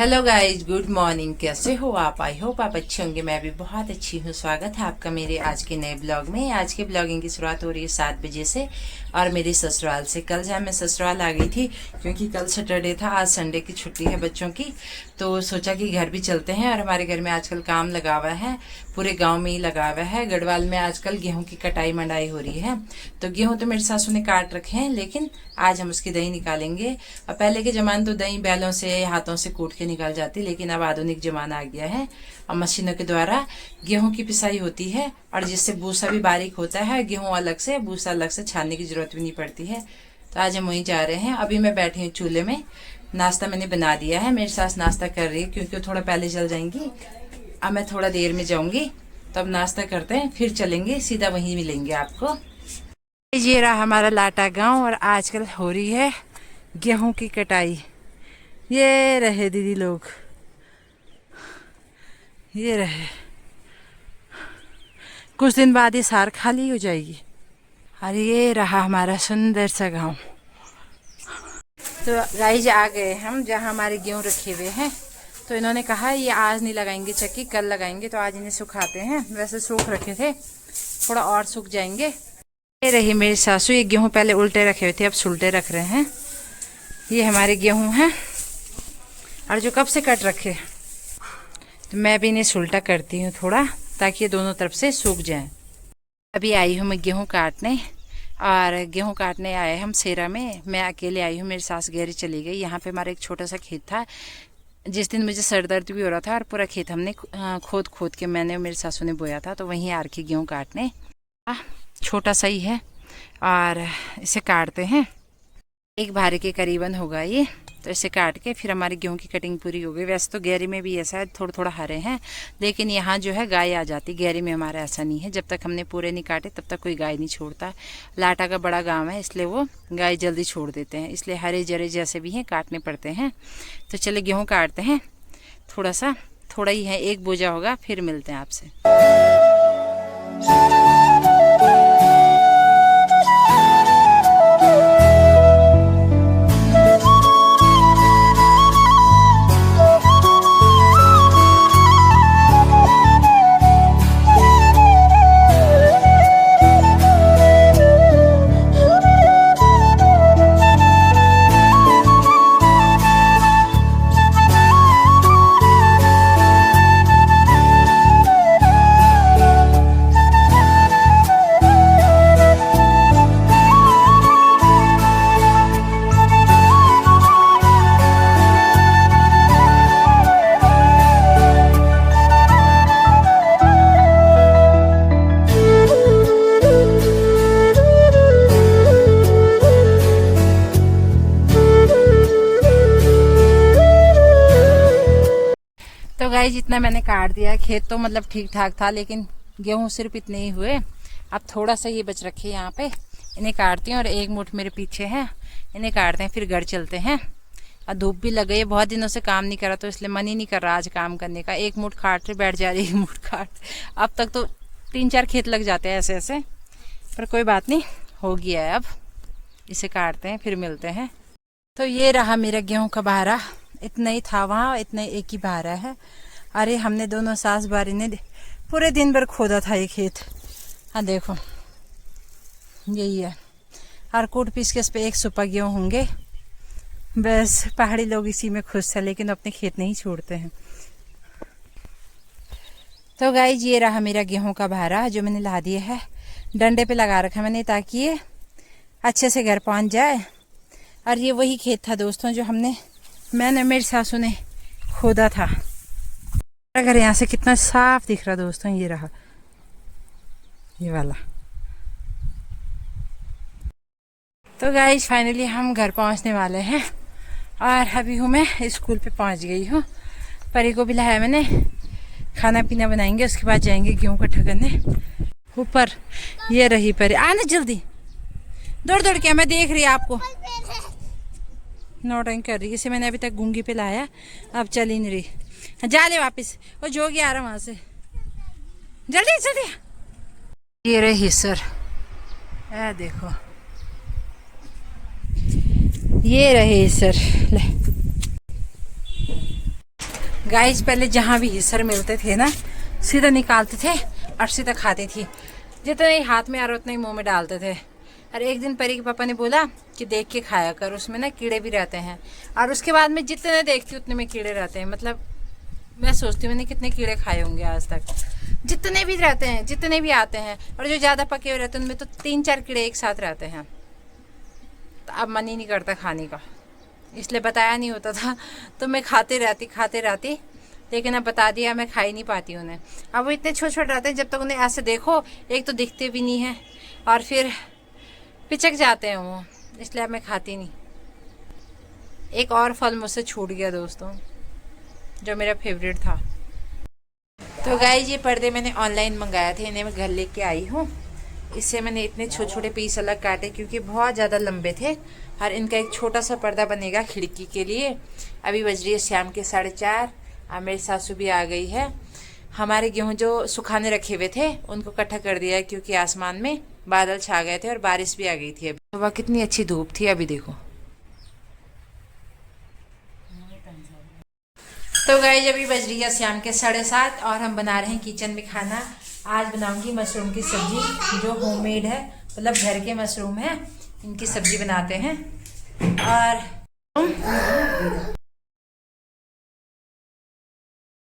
Hello guys, good morning. कैसे हो आप? आई होप आप अच्छे होंगे। मैं भी बहुत अच्छी हूँ। स्वागत है आपका मेरे आज के नए ब्लॉग में। आज के ब्लॉगिंग की शुरुआत हो रही है 7 बजे से और मेरी ससुराल से। कल जब मैं ससुराल आ गई थी क्योंकि कल सैटरडे था, आज संडे की छुट्टी है बच्चों की, तो सोचा कि घर भी चलते हैं। और हमारे घर में आजकल काम लगा हुआ है, पूरे गाँव में ही लगा हुआ है। गढ़वाल में आजकल गेहूँ की कटाई मंडाई हो रही है, तो गेहूँ तो मेरी सासू ने काट रखे हैं, लेकिन आज हम उसकी दही निकालेंगे। और पहले के जमाने तो दही बैलों से हाथों से कूट के निकाल जाती, लेकिन अब आधुनिक जमाना आ गया है और मशीनों के द्वारा गेहूं की पिसाई होती है, और जिससे भूसा भी बारीक होता है। गेहूं अलग से, भूसा अलग से छानने की जरूरत भी नहीं पड़ती है। तो आज हम वहीं जा रहे हैं। अभी मैं बैठी हूँ चूल्हे में, नाश्ता मैंने बना दिया है। मेरी सास नाश्ता कर रही है क्योंकि वो थोड़ा पहले चल जाएंगी। अब मैं थोड़ा देर में जाऊंगी, तो अब नाश्ता करते हैं, फिर चलेंगे, सीधा वहीं मिलेंगे आपको। ये रहा हमारा लाटा गांव और आजकल हो रही है गेहूं की कटाई। ये रहे दीदी लोग, ये रहे। कुछ दिन बाद ये सार खाली हो जाएगी। और ये रहा हमारा सुंदर सा गांव। तो गाइस आ गए हम जहाँ हमारे गेहूं रखे हुए हैं। तो इन्होंने कहा ये आज नहीं लगाएंगे चक्की, कल लगाएंगे। तो आज इन्हें सुखाते हैं। वैसे सूख रखे थे, थोड़ा और सूख जाएंगे। ये रही मेरी सासू। ये गेहूं पहले उल्टे रखे हुए थे, अब सुलटे रख रहे हैं। ये हमारे गेहूं हैं और जो कब से कट रखे, तो मैं भी इन्हें सुलटा करती हूँ थोड़ा, ताकि ये दोनों तरफ से सूख जाए। अभी आई हूँ मैं गेहूं काटने, और गेहूं काटने आए हम सेरा में। मैं अकेले आई हूँ, मेरी सास गहरी चली गई। यहाँ पे हमारा एक छोटा सा खेत था। जिस दिन मुझे सर दर्द भी हो रहा था, और पूरा खेत हमने खोद खोद के मैंने और मेरी सासू ने बोया था, तो वहीं आ रखी गेहूँ काटने। छोटा सा ही है और इसे काटते हैं। एक भारे के करीबन होगा ये। तो इसे काट के फिर हमारी गेहूं की कटिंग पूरी हो गई। वैसे तो गहरी में भी ऐसा है, थोड़ा थोड़ा हरे हैं, लेकिन यहाँ जो है गाय आ जाती। गहरी में हमारा ऐसा नहीं है, जब तक हमने पूरे नहीं काटे तब तक कोई गाय नहीं छोड़ता। लाटा का बड़ा गांव है, इसलिए वो गाय जल्दी छोड़ देते हैं, इसलिए हरे जरे जैसे भी हैं काटने पड़ते हैं। तो चले गेहूँ काटते हैं। थोड़ा ही है, एक बोझा होगा, फिर मिलते हैं आपसे। तो गाइस जितना मैंने काट दिया, खेत तो मतलब ठीक ठाक था, लेकिन गेहूं सिर्फ इतने ही हुए। अब थोड़ा सा ये बच रखे यहाँ पे, इन्हें काटती हूँ। और एक मुठ मेरे पीछे है, इन्हें काटते हैं, फिर घर चलते हैं। और धूप भी लग गई है, बहुत दिनों से काम नहीं करा, तो इसलिए मन ही नहीं कर रहा आज काम करने का। एक मुठ काट के बैठ जा रही, एक मुठ काट। अब तक तो 3-4 खेत लग जाते हैं ऐसे ऐसे, पर कोई बात नहीं, हो गया है। अब इसे काटते हैं, फिर मिलते हैं। तो ये रहा मेरा गेहूं का भारा। इतना ही था वहाँ, इतना एक ही भारा है। अरे हमने दोनों सास बारी ने पूरे दिन भर खोदा था ये खेत। हाँ देखो, यही है। और कूट पीस के इस पे 1 सुपा गेहूँ होंगे। बस पहाड़ी लोग इसी में खुश है, लेकिन अपने खेत नहीं छोड़ते हैं। तो गाइस ये रहा मेरा गेहूं का भारा, जो मैंने ला दिया है। डंडे पे लगा रखा मैंने, ताकि ये अच्छे से घर पहुंच जाए। और ये वही खेत था दोस्तों, जो मैंने मेरी सासू ने खोदा था। अगर यहाँ से कितना साफ दिख रहा दोस्तों, ये रहा ये वाला। तो गाइस फाइनली हम घर पहुंचने वाले हैं, और अभी हूँ मैं स्कूल पे पहुंच गई हूँ। परी को भी लाया मैंने, खाना पीना बनाएंगे, उसके बाद जाएंगे गेहूँ इकट्ठा करने ऊपर। ये रही परी, आना जल्दी, दौड़ दौड़ के। मैं देख रही आपको, नौटंकी कर रही है। इसे मैंने अभी तक गूंगी पे लाया, अब चल ही नहीं रही। जा ले वापस, वो जोगी आ रहा वहां से, जल्दी जल्दी। ये रही सर, देखो ये रहे सर। ले गाइस पहले जहाँ भी हिस्सर मिलते थे ना, सीधा निकालते थे और सीधा खाती थी। जितना ही हाथ में आ रहा उतना ही मुंह में डालते थे। और एक दिन परी के पापा ने बोला कि देख के खाया कर, उसमें ना कीड़े भी रहते हैं। और उसके बाद में जितने देखती उतने में कीड़े रहते हैं। मतलब मैं सोचती हूँ मैंने कितने कीड़े खाए होंगे आज तक, जितने भी रहते हैं, जितने भी आते हैं। और जो ज़्यादा पके हुए रहते हैं उनमें तो 3-4 कीड़े एक साथ रहते हैं। तो अब मन ही नहीं करता खाने का, इसलिए बताया नहीं होता था तो मैं खाते रहती। लेकिन अब बता दिया, मैं खा ही नहीं पाती उन्हें। अब वो इतने छोटे छोटे रहते हैं, जब तक उन्हें ऐसे देखो एक तो दिखते भी नहीं है और फिर पिचक जाते हैं वो, इसलिए अब मैं खाती नहीं। एक और फल मुझसे छूट गया दोस्तों, जो मेरा फेवरेट था। तो गाइस ये पर्दे मैंने ऑनलाइन मंगाए थे, इन्हें मैं घर लेके आई हूँ। इससे मैंने इतने छोटे छोटे पीस अलग काटे क्योंकि बहुत ज़्यादा लंबे थे। और इनका एक छोटा सा पर्दा बनेगा खिड़की के लिए। अभी बज रही है शाम के 4:30 और मेरी सासू भी आ गई है। हमारे गेहूँ जो सुखाने रखे हुए थे उनको इकट्ठा कर दिया है क्योंकि आसमान में बादल छा गए थे और बारिश भी आ गई थी। अभी सुबह कितनी अच्छी धूप थी, अभी देखो। तो गाइस अभी बज रही है शाम के 7:30 और हम बना रहे हैं किचन में खाना। आज बनाऊंगी मशरूम की सब्जी जो होममेड है, मतलब घर के मशरूम है, इनकी सब्जी बनाते हैं। और